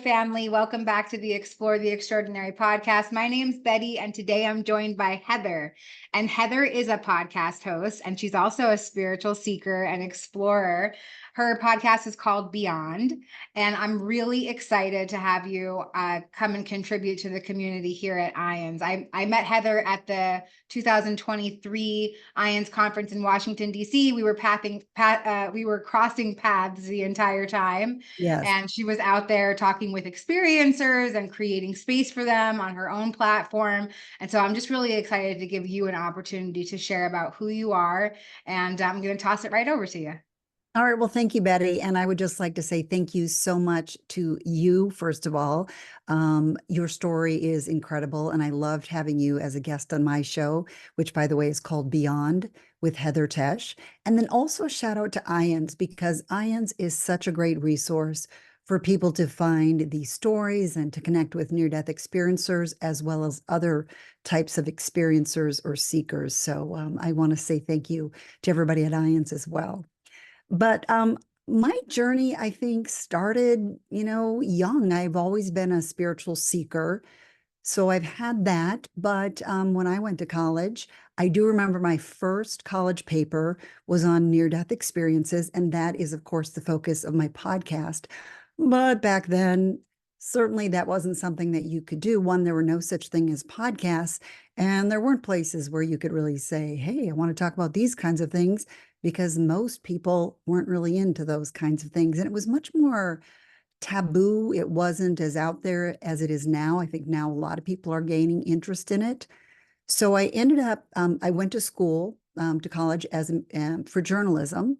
family. Welcome back to the Explore the Extraordinary podcast. My name's Betty, and today I'm joined by Heather. And Heather is a podcast host, and she's also a spiritual seeker and explorer. Her podcast is called Beyond, and I'm really excited to have you come and contribute to the community here at IANDS. I met Heather at the 2023 IANDS conference in Washington, D.C. We were crossing paths the entire time. Yes. And she was out there talking with experiencers and creating space for them on her own platform. And so I'm just really excited to give you an opportunity to share about who you are. And I'm going to toss it right over to you. All right. Well, thank you, Betty. And I would just like to say thank you so much to you, first of all. Your story is incredible. And I loved having you as a guest on my show, which, by the way, is called Beyond with Heather Tesch. And then also a shout out to IANDS, because IANDS is such a great resource for people to find these stories and to connect with near-death experiencers, as well as other types of experiencers or seekers. So I want to say thank you to everybody at IANDS as well. But my journey, I think, started, young. I've always been a spiritual seeker. So I've had that. But when I went to college, I do remember my first college paper was on near-death experiences. And that is, of course, the focus of my podcast. But back then, certainly that wasn't something that you could do. One, there were no such thing as podcasts. And there weren't places where you could really say, hey, I want to talk about these kinds of things, because most people weren't really into those kinds of things. And it was much more taboo. It wasn't as out there as it is now. I think now a lot of people are gaining interest in it. So I ended up, I went to school, to college for journalism.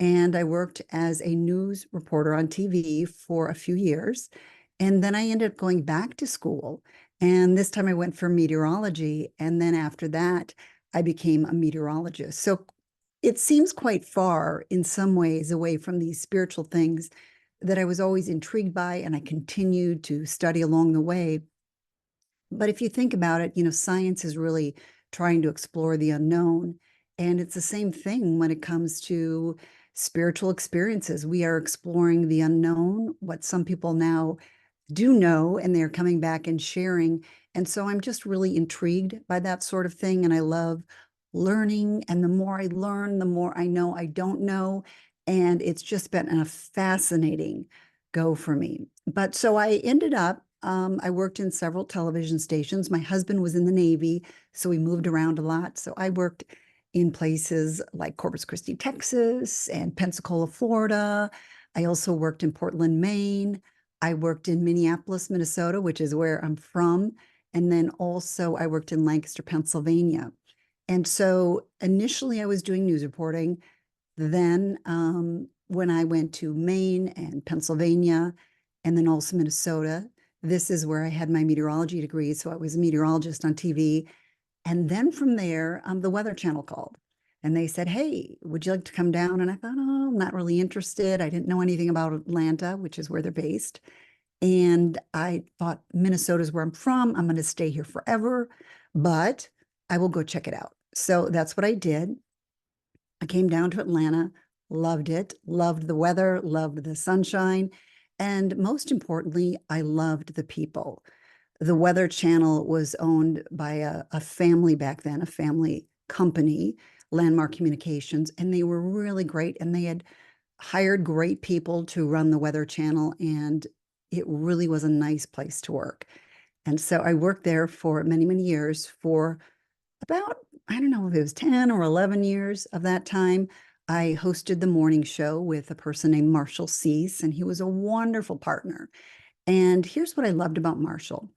And I worked as a news reporter on TV for a few years. And then I ended up going back to school. And this time I went for meteorology. And then after that, I became a meteorologist. So it seems quite far in some ways away from these spiritual things that I was always intrigued by, and I continued to study along the way. But if you think about it, science is really trying to explore the unknown. And it's the same thing when it comes to spiritual experiences. We are exploring the unknown, what some people now do know, and they're coming back and sharing. And so I'm just really intrigued by that sort of thing. And I love learning. And the more I learn, the more I know I don't know. And it's just been a fascinating go for me. But so I ended up, I worked in several television stations. My husband was in the Navy, so we moved around a lot. So I worked in places like Corpus Christi, Texas, and Pensacola, Florida. I also worked in Portland, Maine. I worked in Minneapolis, Minnesota, which is where I'm from. And then also I worked in Lancaster, Pennsylvania. And so initially I was doing news reporting. Then when I went to Maine and Pennsylvania, and then also Minnesota, this is where I had my meteorology degree. So I was a meteorologist on TV. And then from there, the Weather Channel called and they said, hey, would you like to come down? And I thought, oh, I'm not really interested. I didn't know anything about Atlanta, which is where they're based. And I thought, Minnesota's where I'm from. I'm going to stay here forever, but I will go check it out. So that's what I did. I came down to Atlanta, loved it, loved the weather, loved the sunshine. And most importantly, I loved the people. The Weather Channel was owned by a family back then, a family company, Landmark Communications, and they were really great. And they had hired great people to run the Weather Channel, and it really was a nice place to work. And so I worked there for many, many years, for about, I don't know if it was 10 or 11 years of that time. I hosted the morning show with a person named Marshall Cease, and he was a wonderful partner. And here's what I loved about Marshall,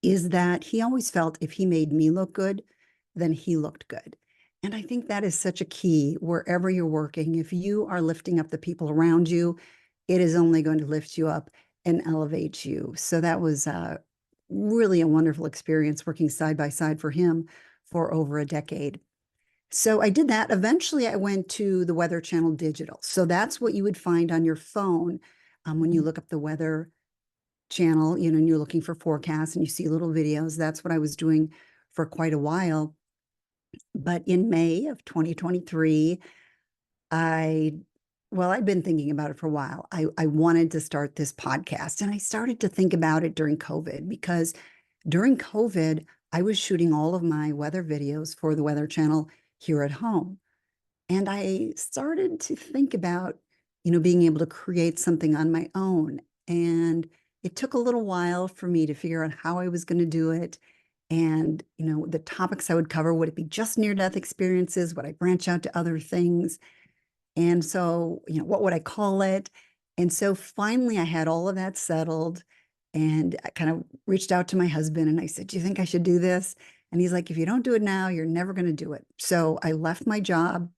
is that he always felt if he made me look good, then he looked good. And I think that is such a key wherever you're working. If you are lifting up the people around you, it is only going to lift you up and elevate you. So that was really a wonderful experience working side by side for him for over a decade. So I did that. Eventually, I went to the Weather Channel Digital. So that's what you would find on your phone when you look up the Weather Channel, and you're looking for forecasts and you see little videos. That's what I was doing for quite a while. But in May of 2023, I Well, I've been thinking about it for a while. I wanted to start this podcast, and I started to think about it during COVID because during COVID, I was shooting all of my weather videos for the Weather Channel here at home. And I started to think about, being able to create something on my own. And it took a little while for me to figure out how I was going to do it. And, the topics I would cover, would it be just near-death experiences? Would I branch out to other things? And so, what would I call it? And so finally I had all of that settled, and I kind of reached out to my husband and I said, "Do you think I should do this?" And he's like, "If you don't do it now, you're never going to do it." So I left my job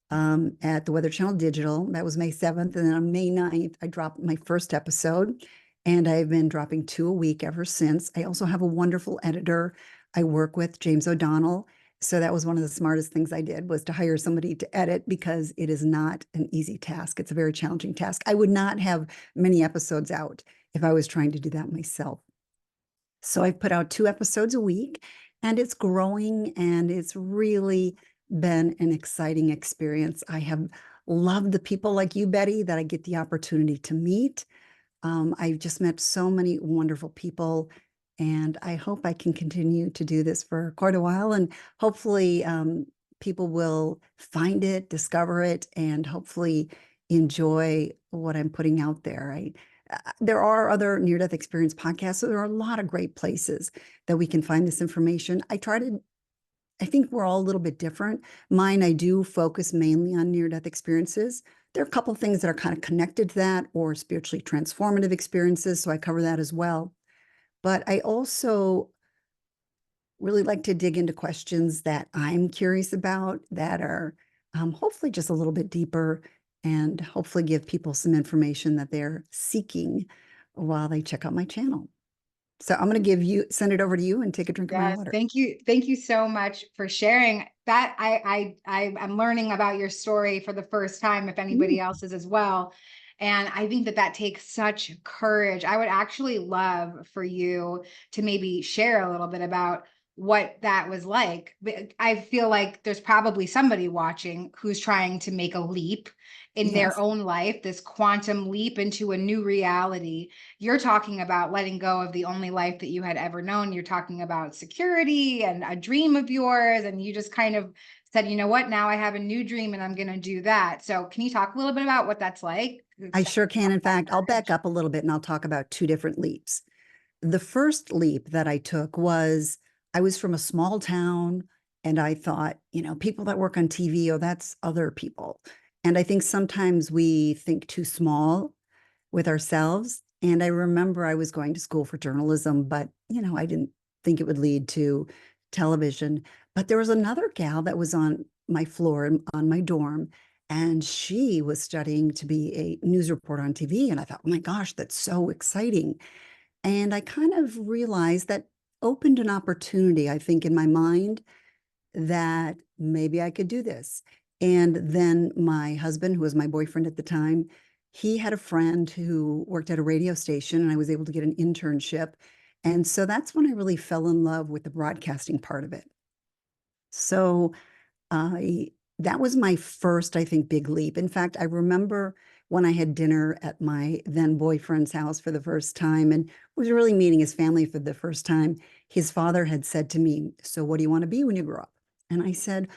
at the Weather Channel Digital. That was May 7th. And then on May 9th, I dropped my first episode, and I've been dropping 2 a week ever since. I also have a wonderful editor I work with, James O'Donnell. So that was one of the smartest things I did, was to hire somebody to edit, because it is not an easy task. It's a very challenging task. I would not have many episodes out if I was trying to do that myself. So I've put out 2 episodes a week, and it's growing, and it's really been an exciting experience. I have loved the people like you, Betty, that I get the opportunity to meet. I've just met so many wonderful people, and I hope I can continue to do this for quite a while. And hopefully, people will find it, discover it, and hopefully enjoy what I'm putting out there. There are other near-death experience podcasts, so there are a lot of great places that we can find this information. I think we're all a little bit different. Mine, I do focus mainly on near-death experiences. There are a couple of things that are kind of connected to that, or spiritually transformative experiences, so I cover that as well. But I also really like to dig into questions that I'm curious about, that are hopefully just a little bit deeper, and hopefully give people some information that they're seeking while they check out my channel. So I'm going to send it over to you and take a drink of my Yes, water. thank you. Thank you so much for sharing that. I'm learning about your story for the first time, if anybody else is as well. And I think that that takes such courage. I would actually love for you to maybe share a little bit about what that was like. I feel like there's probably somebody watching who's trying to make a leap in their Yes. own life, this quantum leap into a new reality. You're talking about letting go of the only life that you had ever known. You're talking about security and a dream of yours. And you just kind of said, you know what, now I have a new dream and I'm going to do that. So can you talk a little bit about what that's like? I sure can. In fact, I'll back up a little bit and I'll talk about 2 different leaps. The first leap that I took was, I was from a small town, and I thought, people that work on TV, oh, that's other people. And I think sometimes we think too small with ourselves. And I remember I was going to school for journalism, but, I didn't think it would lead to television. But there was another gal that was on my floor, on my dorm, and she was studying to be a news reporter on TV. And I thought, oh my gosh, that's so exciting. And I kind of realized that opened an opportunity, I think, in my mind, that maybe I could do this. And then my husband, who was my boyfriend at the time, he had a friend who worked at a radio station, and I was able to get an internship. And so that's when I really fell in love with the broadcasting part of it. So that was my first, I think, big leap. In fact, I remember when I had dinner at my then boyfriend's house for the first time and was really meeting his family for the first time, his father had said to me, "So what do you want to be when you grow up?" And I said,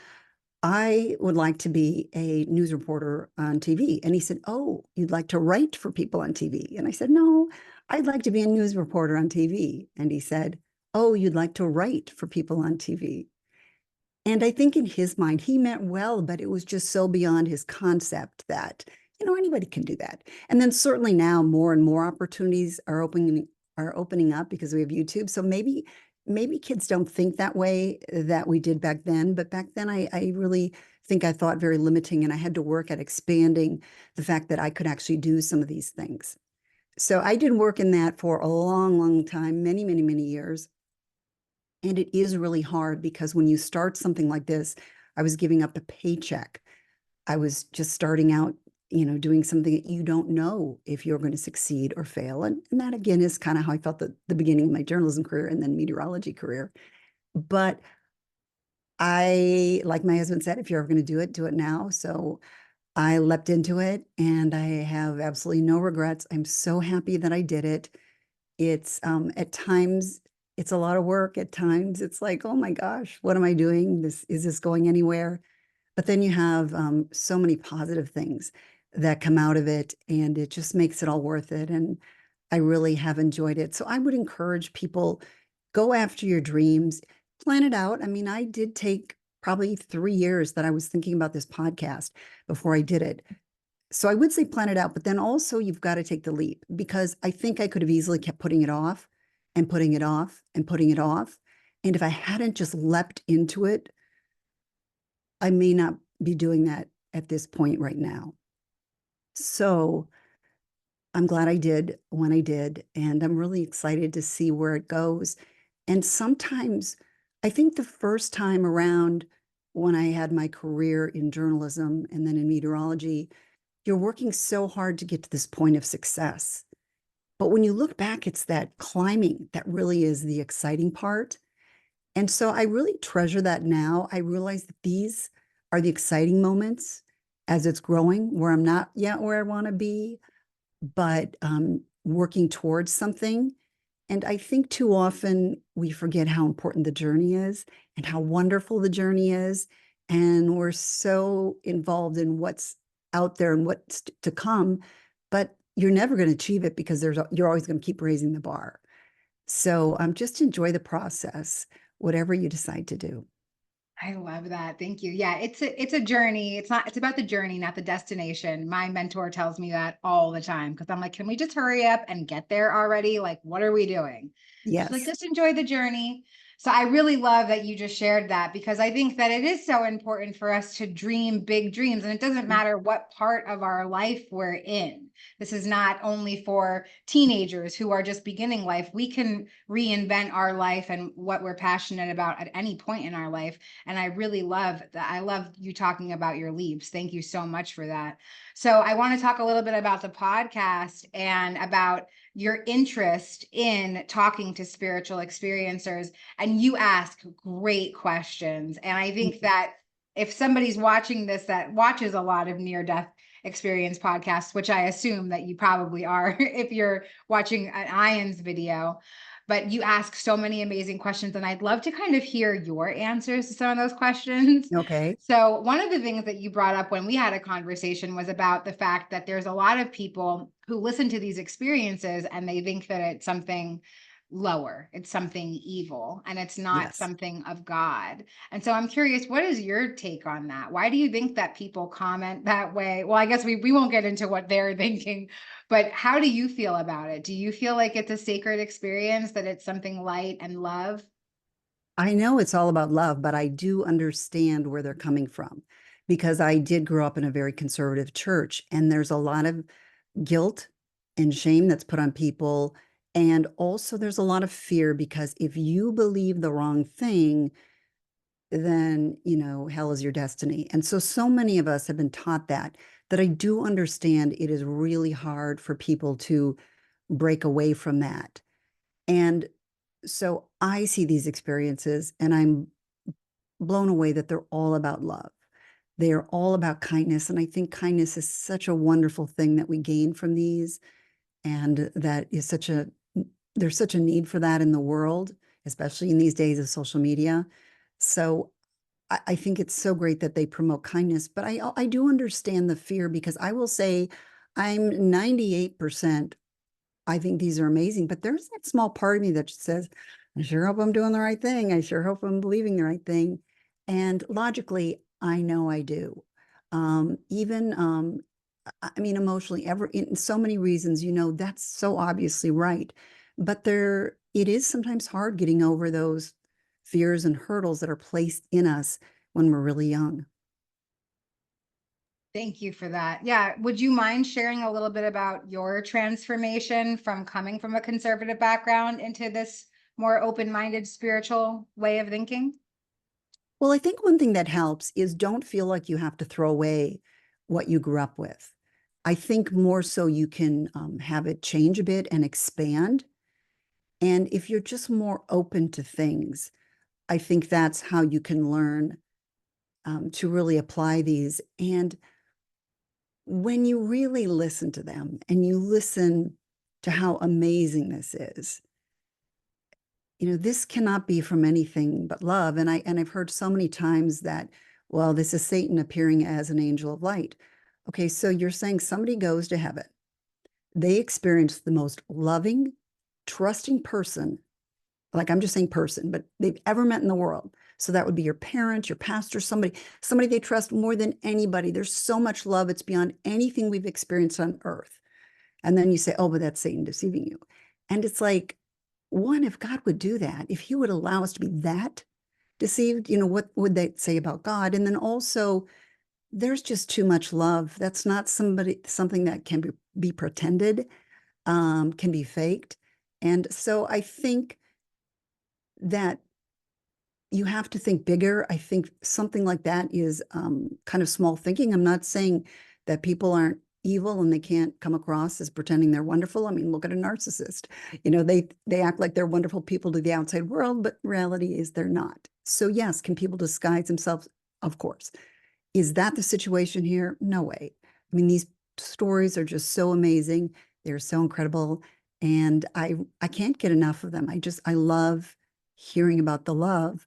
"I would like to be a news reporter on TV." And he said, "Oh, you'd like to write for people on TV?" And I said, "No, I'd like to be a news reporter on TV." And he said, "Oh, you'd like to write for people on TV?" And I think in his mind, he meant well, but it was just so beyond his concept that, anybody can do that. And then certainly now more and more opportunities are opening up because we have YouTube. So maybe kids don't think that way that we did back then. But back then, I really think I thought very limiting, and I had to work at expanding the fact that I could actually do some of these things. So I did work in that for a long, long time, many, many, many years. And it is really hard because when you start something like this, I was giving up a paycheck. I was just starting out, doing something that you don't know if you're going to succeed or fail. And that, again, is kind of how I felt at the beginning of my journalism career and then meteorology career. But like my husband said, if you're ever going to do it now. So I leapt into it and I have absolutely no regrets. I'm so happy that I did it. It's at times it's a lot of work. At times it's like, oh my gosh, what am I doing? Is this going anywhere? But then you have so many positive things that come out of it, and it just makes it all worth it. And I really have enjoyed it. So I would encourage people, go after your dreams, plan it out. I mean, I did take probably 3 years that I was thinking about this podcast before I did it. So I would say plan it out, but then also you've got to take the leap, because I think I could have easily kept putting it off and putting it off and putting it off. And if I hadn't just leapt into it, I may not be doing that at this point right now. So I'm glad I did when I did, and I'm really excited to see where it goes. And sometimes I think the first time around, when I had my career in journalism and then in meteorology, you're working so hard to get to this point of success. But when you look back, it's that climbing that really is the exciting part. And so I really treasure that now. I realize that these are the exciting moments as it's growing, where I'm not yet where I want to be, but working towards something. And I think too often we forget how important the journey is and how wonderful the journey is. And we're so involved in what's out there and what's to come, but you're never going to achieve it because you're always going to keep raising the bar. So just enjoy the process, whatever you decide to do. I love that. Thank you. Yeah, it's a journey. It's about the journey, not the destination. My mentor tells me that all the time, because I'm like, can we just hurry up and get there already? Like, what are we doing? She's like, Yes. just enjoy the journey. So I really love that you just shared that, because I think that it is so important for us to dream big dreams. And it doesn't matter what part of our life we're in. This is not only for teenagers who are just beginning life. We can reinvent our life and what we're passionate about at any point in our life. And I really love that. I love you talking about your leaps. Thank you so much for that. So I want to talk a little bit about the podcast and about your interest in talking to spiritual experiencers. And you ask great questions. And I think that if somebody's watching this that watches a lot of near death experience podcasts, which I assume that you probably are if you're watching an IANDS video, but you ask so many amazing questions, and I'd love to kind of hear your answers to some of those questions. Okay. So one of the things that you brought up when we had a conversation was about the fact that there's a lot of people who listen to these experiences and they think that it's something lower, it's something evil, and it's not Yes. something of God. And so I'm curious, what is your take on that? Why do you think that people comment that way? Well, I guess we won't get into what they're thinking, but how do you feel about it? Do you feel like it's a sacred experience, that it's something light and love? I know it's all about love, but I do understand where they're coming from, because I did grow up in a very conservative church, and there's a lot of guilt and shame that's put on people. And also, there's a lot of fear, because if you believe the wrong thing, then, hell is your destiny. And so many of us have been taught that I do understand it is really hard for people to break away from that. And so I see these experiences and I'm blown away that they're all about love. They are all about kindness. And I think kindness is such a wonderful thing that we gain from these. And that is there's such a need for that in the world, especially in these days of social media. So I think it's so great that they promote kindness, but I do understand the fear, because I will say I'm 98%. I think these are amazing, but there's that small part of me that just says, I sure hope I'm doing the right thing. I sure hope I'm believing the right thing. And logically, I know I do. Even, I mean, emotionally, in so many reasons, that's so obviously right. But it is sometimes hard getting over those fears and hurdles that are placed in us when we're really young. Thank you for that. Yeah. Would you mind sharing a little bit about your transformation from coming from a conservative background into this more open-minded spiritual way of thinking? Well, I think one thing that helps is don't feel like you have to throw away what you grew up with. I think more so you can have it change a bit and expand. And if you're just more open to things, I think that's how you can learn to really apply these. And when you really listen to them and you listen to how amazing this is, this cannot be from anything but love. And I've heard so many times that, well, this is Satan appearing as an angel of light. Okay, so you're saying somebody goes to heaven, they experience the most loving, trusting person, like I'm just saying person, but they've ever met in the world. So that would be your parent, your pastor, somebody they trust more than anybody. There's so much love, it's beyond anything we've experienced on earth. And then you say, oh, but that's Satan deceiving you. And it's like, one, if God would do that, if he would allow us to be that deceived, what would they say about God? And then also, there's just too much love. That's not something that can be pretended, can be faked. And so I think that you have to think bigger. I think something like that is kind of small thinking. I'm not saying that people aren't evil and they can't come across as pretending they're wonderful. I mean, look at a narcissist. They act like they're wonderful people to the outside world, but reality is they're not. So yes, can people disguise themselves? Of course. Is that the situation here? No way. I mean, these stories are just so amazing. They're so incredible. And I can't get enough of them. I love hearing about the love.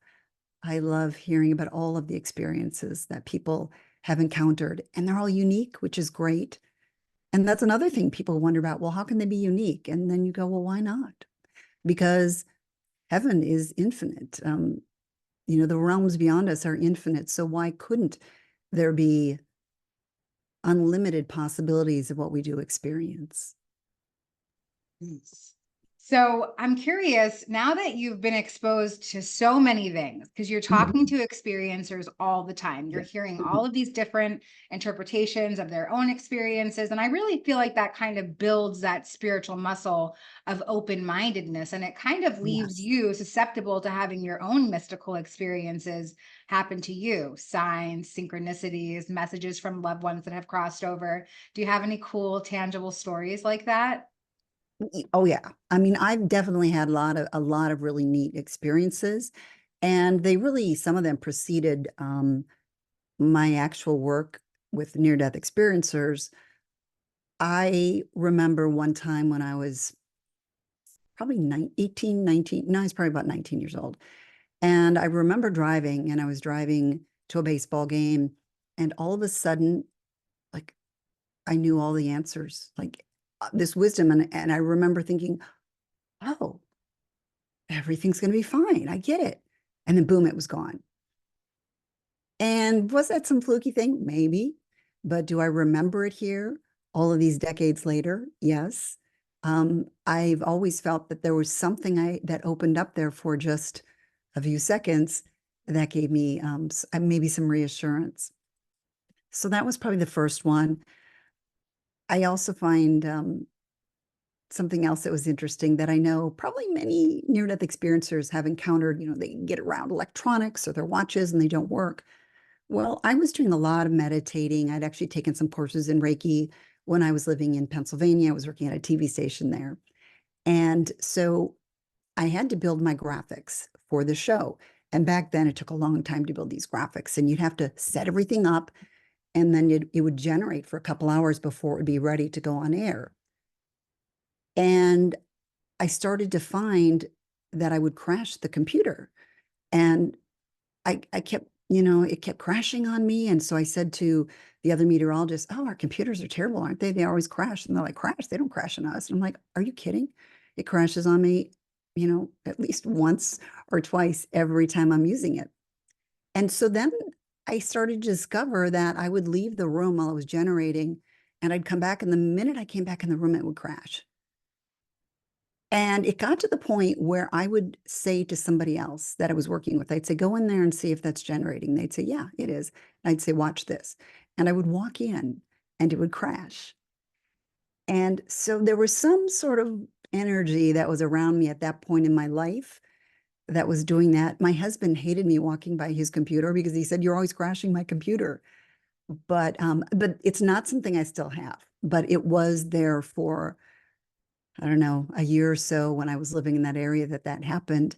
I love hearing about all of the experiences that people have encountered, and they're all unique, which is great. And that's another thing people wonder about. Well, how can they be unique? And then you go, well, why not? Because heaven is infinite. The realms beyond us are infinite. So why couldn't there be unlimited possibilities of what we do experience? So I'm curious, now that you've been exposed to so many things, because you're talking to experiencers all the time, you're hearing all of these different interpretations of their own experiences. And I really feel like that kind of builds that spiritual muscle of open-mindedness. And it kind of leaves Yes. you susceptible to having your own mystical experiences happen to you, signs, synchronicities, messages from loved ones that have crossed over. Do you have any cool, tangible stories like that? Oh yeah. I mean, I've definitely had a lot of really neat experiences, and some of them preceded my actual work with near-death experiencers. I remember one time when I was probably 18, 19, no, I was probably about 19 years old. And I remember driving, and I was driving to a baseball game, and all of a sudden, like, I knew all the answers, like this wisdom. And I remember thinking, oh, everything's going to be fine. I get it. And then boom, it was gone. And was that some fluky thing? Maybe. But do I remember it here all of these decades later? Yes. I've always felt that there was something that opened up there for just a few seconds that gave me maybe some reassurance. So that was probably the first one. I also find something else that was interesting that I know probably many near-death experiencers have encountered. They get around electronics or their watches and they don't work. Well, I was doing a lot of meditating. I'd actually taken some courses in Reiki when I was living in Pennsylvania. I was working at a TV station there. And so I had to build my graphics for the show. And back then, it took a long time to build these graphics. And you'd have to set everything up, and then it would generate for a couple hours before it would be ready to go on air. And I started to find that I would crash the computer. And I kept, it kept crashing on me. And so I said to the other meteorologist, oh, our computers are terrible, aren't they? They always crash. And they're like, crash? They don't crash on us. And I'm like, are you kidding? It crashes on me, at least once or twice every time I'm using it. And so then I started to discover that I would leave the room while I was generating, and I'd come back. And the minute I came back in the room, it would crash. And it got to the point where I would say to somebody else that I was working with, I'd say, go in there and see if that's generating. They'd say, yeah, it is. And I'd say, watch this. And I would walk in and it would crash. And so there was some sort of energy that was around me at that point in my life that was doing that. My husband hated me walking by his computer because he said, you're always crashing my computer. But it's not something I still have, but it was there for, I don't know, a year or so when I was living in that area that happened.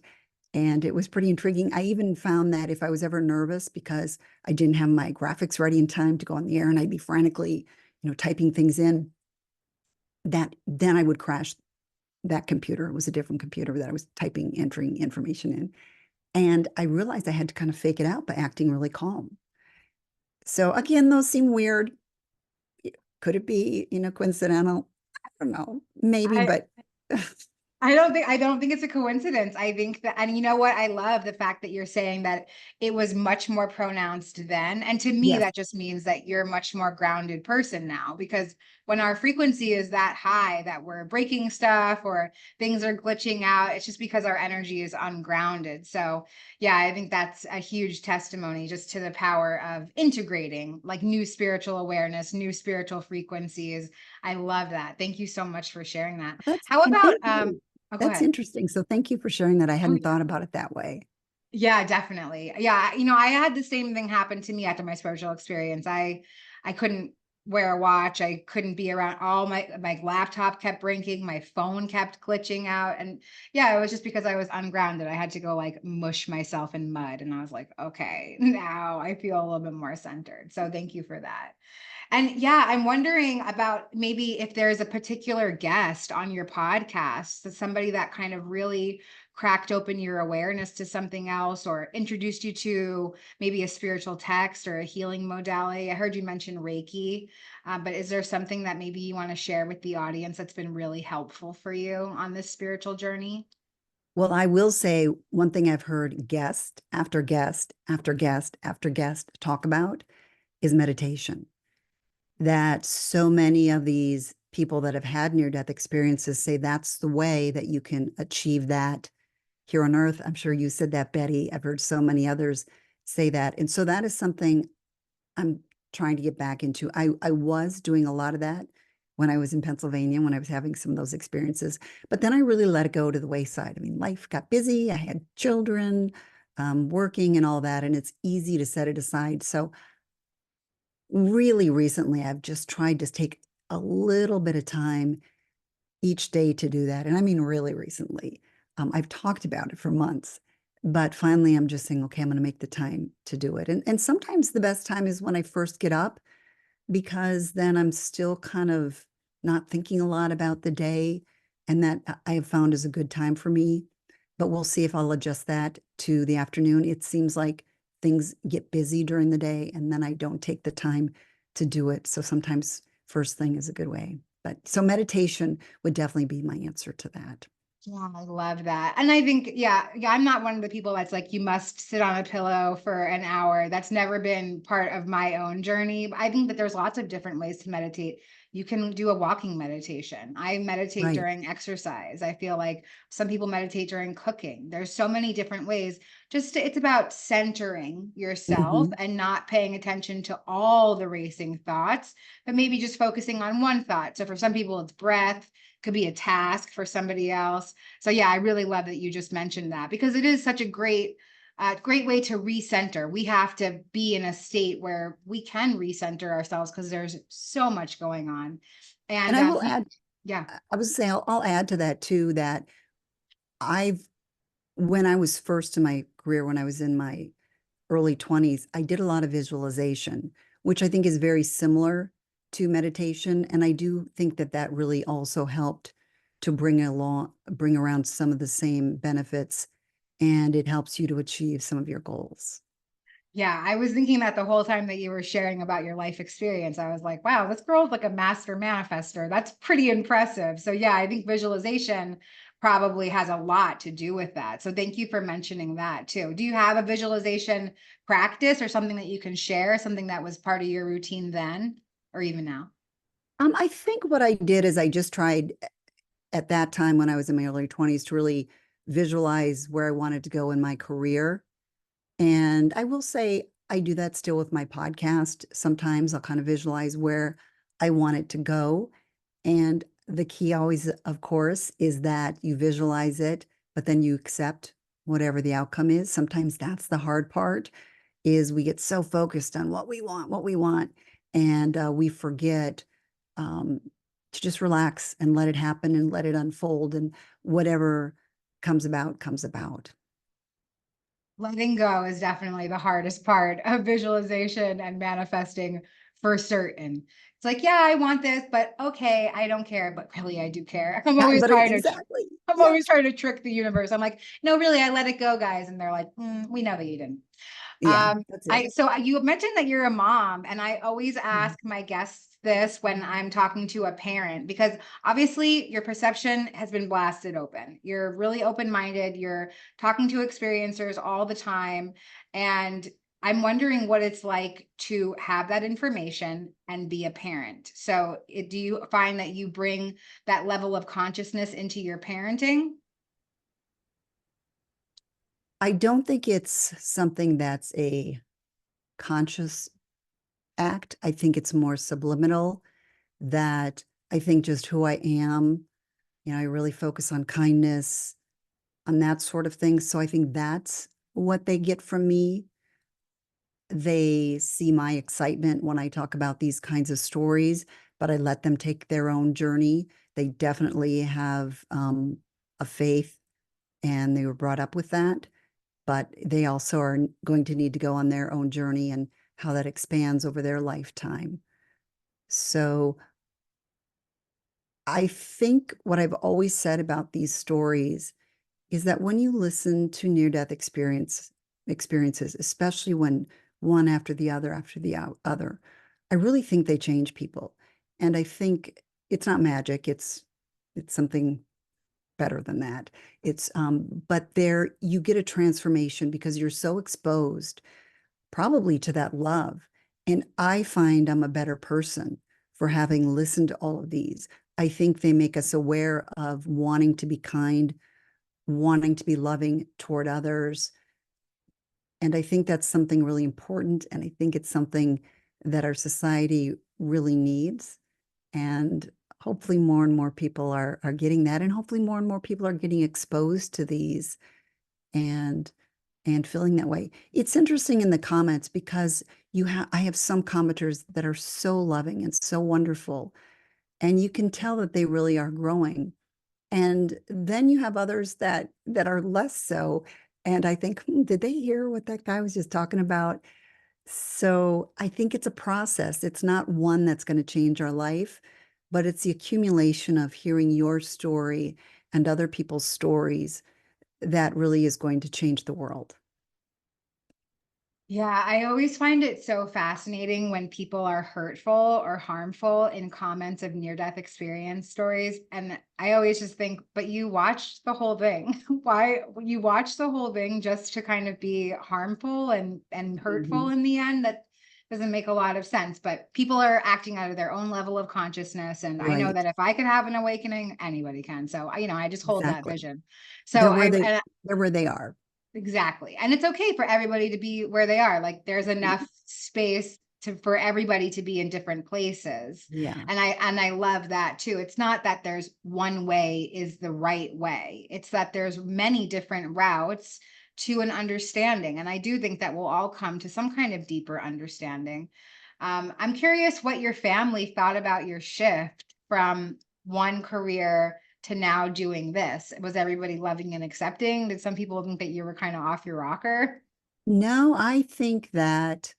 And it was pretty intriguing. I even found that if I was ever nervous because I didn't have my graphics ready in time to go on the air, and I'd be frantically, typing things in, that then I would crash that computer. It was a different computer that I was entering information in. And I realized I had to kind of fake it out by acting really calm. So again, those seem weird. Could it be, coincidental? I don't know, maybe, I, but I don't think it's a coincidence. I think that, and you know what? I love the fact that you're saying that it was much more pronounced then. And to me, yes, that just means that you're a much more grounded person now, because when our frequency is that high that we're breaking stuff or things are glitching out, it's just because our energy is ungrounded. So yeah, I think that's a huge testimony just to the power of integrating like new spiritual awareness, new spiritual frequencies. I love that. Thank you so much for sharing that. that's, How and about thank you. oh, go That's ahead. interesting. So thank you for sharing that. I Oh, hadn't yeah. thought about it that way. Yeah, definitely. Yeah, I had the same thing happen to me after my spiritual experience. I couldn't wear a watch. I couldn't be around all my laptop kept breaking, my phone kept glitching out. And yeah, it was just because I was ungrounded. I had to go like mush myself in mud. And I was like, okay, now I feel a little bit more centered. So thank you for that. And yeah, I'm wondering about maybe if there's a particular guest on your podcast, that's somebody that kind of really cracked open your awareness to something else or introduced you to maybe a spiritual text or a healing modality. I heard you mention Reiki, but is there something that maybe you want to share with the audience that's been really helpful for you on this spiritual journey? Well, I will say one thing I've heard guest after guest after guest after guest talk about is meditation. That so many of these people that have had near-death experiences say that's the way that you can achieve that here on earth. I'm sure you said that, Betty. I've heard so many others say that. And so that is something I'm trying to get back into. I was doing a lot of that when I was in Pennsylvania, when I was having some of those experiences. But then I really let it go to the wayside. I mean, life got busy. I had children, working and all that, and it's easy to set it aside. So really recently, I've just tried to take a little bit of time each day to do that. And I mean, really recently. I've talked about it for months, but finally I'm just saying, okay, I'm going to make the time to do it. And sometimes the best time is when I first get up, because then I'm still kind of not thinking a lot about the day. And that I have found is a good time for me. But we'll see if I'll adjust that to the afternoon. It seems like things get busy during the day and then I don't take the time to do it. So sometimes first thing is a good way. But so meditation would definitely be my answer to that. Yeah, I love that. And I think, yeah, I'm not one of the people that's like, you must sit on a pillow for an hour. That's never been part of my own journey. I think that there's lots of different ways to meditate. You can do a walking meditation. I meditate Right. during exercise. I feel like some people meditate during cooking. There's so many different ways. It's about centering yourself Hmm. and not paying attention to all the racing thoughts, but maybe just focusing on one thought. So for some people, it's breath, could be a task for somebody else. So yeah, I really love that you just mentioned that, because it is such a great way to recenter. We have to be in a state where we can recenter ourselves because there's so much going on. And And I will add, yeah, I would say I'll add to that too, that I've, when I was first in my career, when I was in my early 20s, I did a lot of visualization, which I think is very similar to meditation. And I do think that that really also helped to bring around some of the same benefits, and it helps you to achieve some of your goals. yeah, I was thinking that the whole time that you were sharing about your life experience. I was like, wow, this girl's like a master manifester. That's pretty impressive. So yeah, I think visualization probably has a lot to do with that. So thank you for mentioning that too. Do you have a visualization practice or something that you can share, something that was part of your routine then or even now? I think what I did is I just tried at that time when I was in my early 20s to really visualize where I wanted to go in my career. And I will say I do that still with my podcast. Sometimes I'll kind of visualize where I want it to go. And the key always, of course, is that you visualize it, but then you accept whatever the outcome is. Sometimes that's the hard part, is we get so focused on what we want, and we forget um, to just relax and let it happen and let it unfold, and whatever comes about, comes about. Letting go is definitely the hardest part of visualization and manifesting for certain. It's like, yeah, I want this, but okay, I don't care, but really I do care. Exactly. I'm Yeah. always trying to trick the universe. I'm like, no, really, I let it go, guys. And they're like, we know that you didn't. Yeah, that's it. You mentioned that you're a mom, and I always Mhm. ask my guests this when I'm talking to a parent, because obviously your perception has been blasted open. You're really open-minded. You're talking to experiencers all the time. And I'm wondering what it's like to have that information and be a parent. So, do you find that you bring that level of consciousness into your parenting? I don't think it's something that's a conscious act. I think it's more subliminal, that I think just who I am, I really focus on kindness, on that sort of thing. So I think that's what they get from me. They see my excitement when I talk about these kinds of stories, but I let them take their own journey. They definitely have a faith, and they were brought up with that, but they also are going to need to go on their own journey and how that expands over their lifetime. So I think what I've always said about these stories is that when you listen to near-death experiences, especially when one after the other, I really think they change people. And I think it's not magic, it's something better than that. It's but there you get a transformation because you're so exposed probably to that love. And I find I'm a better person for having listened to all of these. I think they make us aware of wanting to be kind, wanting to be loving toward others. And I think that's something really important. And I think it's something that our society really needs. And hopefully more and more people are getting that. And hopefully more and more people are getting exposed to these and feeling that way. It's interesting in the comments because I have some commenters that are so loving and so wonderful. And you can tell that they really are growing. And then you have others that are less so. And I think, did they hear what that guy was just talking about? So I think it's a process. It's not one that's going to change our life, but it's the accumulation of hearing your story and other people's stories that really is going to change the world. Yeah, I always find it so fascinating when people are hurtful or harmful in comments of near-death experience stories. And I always just think, but you watched the whole thing. Why you watched the whole thing just to kind of be harmful and hurtful Mhm. in the end? That doesn't make a lot of sense. But people are acting out of their own level of consciousness. And I know Right. that if I could have an awakening, anybody can. So I just hold that Exactly. vision. So They're where I they and they're where they are. Exactly. And it's okay for everybody to be where they are. Like there's enough space for everybody to be in different places. Yeah. And I love that too. It's not that there's one way is the right way. It's that there's many different routes to an understanding. And I do think that we'll all come to some kind of deeper understanding. I'm curious what your family thought about your shift from one career to now doing this. Was everybody loving and accepting? Did some people think that you were kind of off your rocker? No, I think that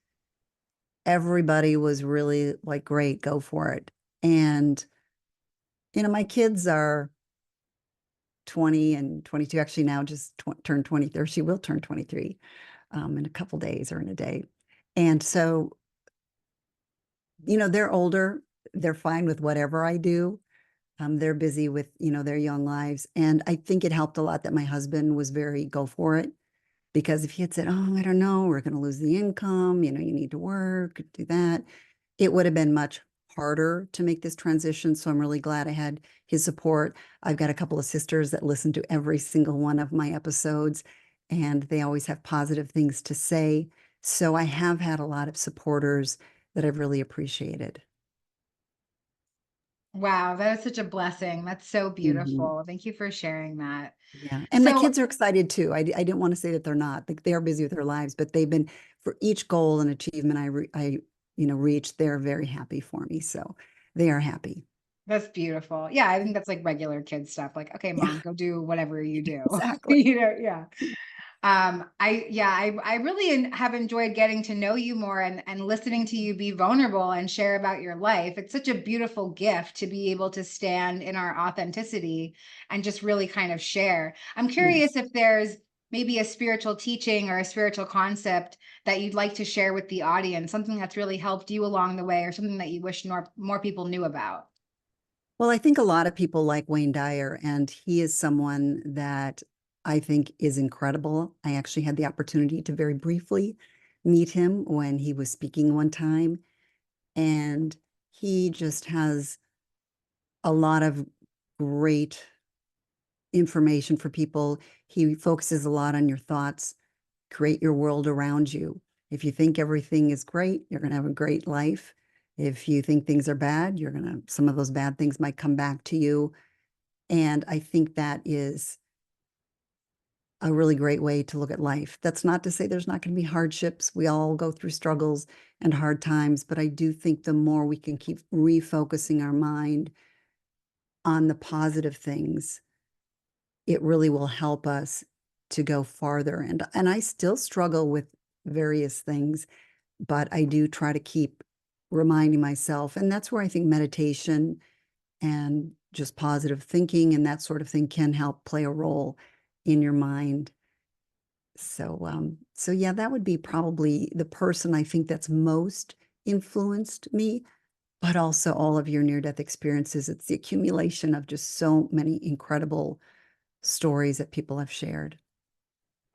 everybody was really like, great, go for it. And, my kids are 20 and 22, actually now just turned 23. She will turn 23 in a couple days or in a day. And so, they're older, they're fine with whatever I do. They're busy with, their young lives. And I think it helped a lot that my husband was very go for it. Because if he had said, oh, I don't know, we're going to lose the income, you need to work, do that, it would have been much harder to make this transition. So I'm really glad I had his support. I've got a couple of sisters that listen to every single one of my episodes, and they always have positive things to say. So I have had a lot of supporters that I've really appreciated. Wow, that is such a blessing. That's so Mhm. beautiful. Thank you for sharing that. Yeah. And my So, kids are excited too. I didn't want to say that they're not. Like, they are busy with their lives, but they've been, for each goal and achievement I reached, they're very happy for me. So they are happy. that's beautiful. Yeah, I think that's like regular kid stuff. Like, okay, Yeah, mom, go do whatever you do. exactly. Yeah. I really have enjoyed getting to know you more and listening to you be vulnerable and share about your life. It's such a beautiful gift to be able to stand in our authenticity and just really kind of share. I'm curious Yes. if there's maybe a spiritual teaching or a spiritual concept that you'd like to share with the audience, something that's really helped you along the way or something that you wish more people knew about. Well, I think a lot of people like Wayne Dyer, and he is someone that I think is incredible. I actually had the opportunity to very briefly meet him when he was speaking one time, and he just has a lot of great information for people. He focuses a lot on your thoughts, create your world around you. If you think everything is great, you're going to have a great life. If you think things are bad, some of those bad things might come back to you. And I think that is a really great way to look at life. That's not to say there's not going to be hardships. We all go through struggles and hard times, but I do think the more we can keep refocusing our mind on the positive things, it really will help us to go farther. And I still struggle with various things, but I do try to keep reminding myself. And that's where I think meditation and just positive thinking and that sort of thing can help play a role in your mind. So yeah, that would be probably the person I think that's most influenced me, but also all of your near-death experiences. It's the accumulation of just so many incredible stories that people have shared.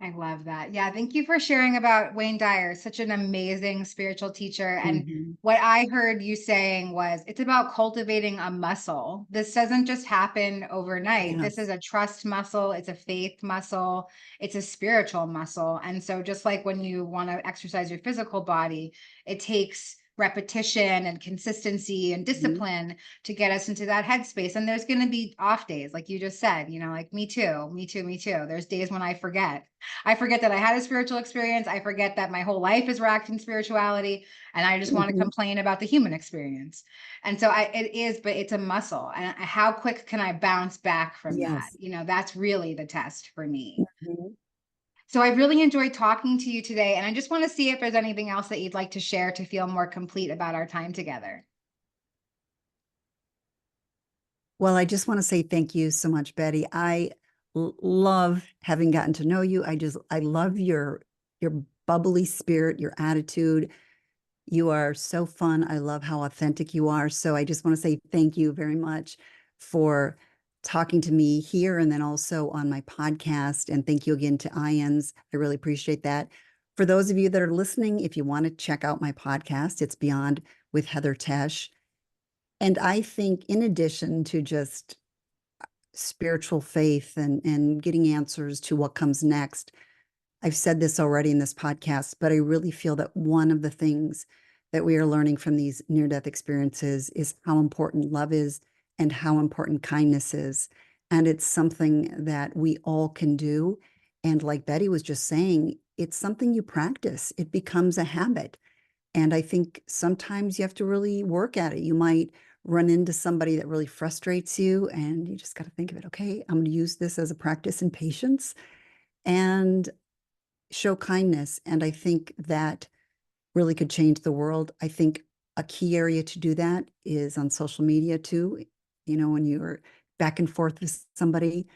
I love that. Yeah, thank you for sharing about Wayne Dyer, such an amazing spiritual teacher. And Mhm. what I heard you saying was it's about cultivating a muscle. This doesn't just happen overnight. This is Yes. a trust muscle, it's a faith muscle, it's a spiritual muscle. And so, just like when you want to exercise your physical body, it takes repetition and consistency and Mhm. discipline to get us into that headspace. And there's going to be off days, like you just said, like me too, me too, me too. There's days when I forget that I had a spiritual experience. I forget that my whole life is wrapped in spirituality, and I just want to Mhm. complain about the human experience. And so it is, but it's a muscle. And how quick can I bounce back from that? Yes. That's really the test for me. Mhm. So I really enjoyed talking to you today, and I just want to see if there's anything else that you'd like to share to feel more complete about our time together. Well, I just want to say thank you so much, Betty. I love having gotten to know you. I love your bubbly spirit, your attitude. You are so fun. I love how authentic you are. So I just want to say thank you very much for talking to me here and then also on my podcast. And thank you again to IANDS. I really appreciate that. For those of you that are listening, if you want to check out my podcast, it's Beyond with Heather Tesch. And I think in addition to just spiritual faith and getting answers to what comes next, I've said this already in this podcast, but I really feel that one of the things that we are learning from these near death experiences is how important love is and how important kindness is. And it's something that we all can do. And like Betty was just saying, it's something you practice, it becomes a habit. And I think sometimes you have to really work at it. You might run into somebody that really frustrates you, and you just got to think of it. Okay, I'm going to use this as a practice in patience and show kindness. And I think that really could change the world. I think a key area to do that is on social media too. When you're back and forth with somebody,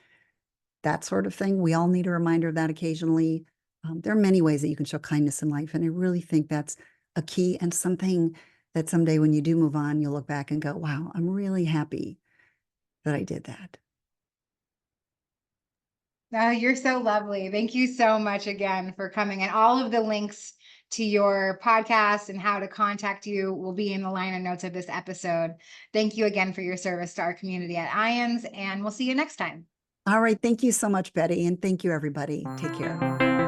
that sort of thing. We all need a reminder of that occasionally. There are many ways that you can show kindness in life. And I really think that's a key and something that someday when you do move on, you'll look back and go, wow, I'm really happy that I did that. Oh, you're so lovely. Thank you so much again for coming. And all of the links to your podcast and how to contact you will be in the liner notes of this episode. Thank you again for your service to our community at IANDS, and we'll see you next time. All right. Thank you so much, Betty. And thank you, everybody. Take care.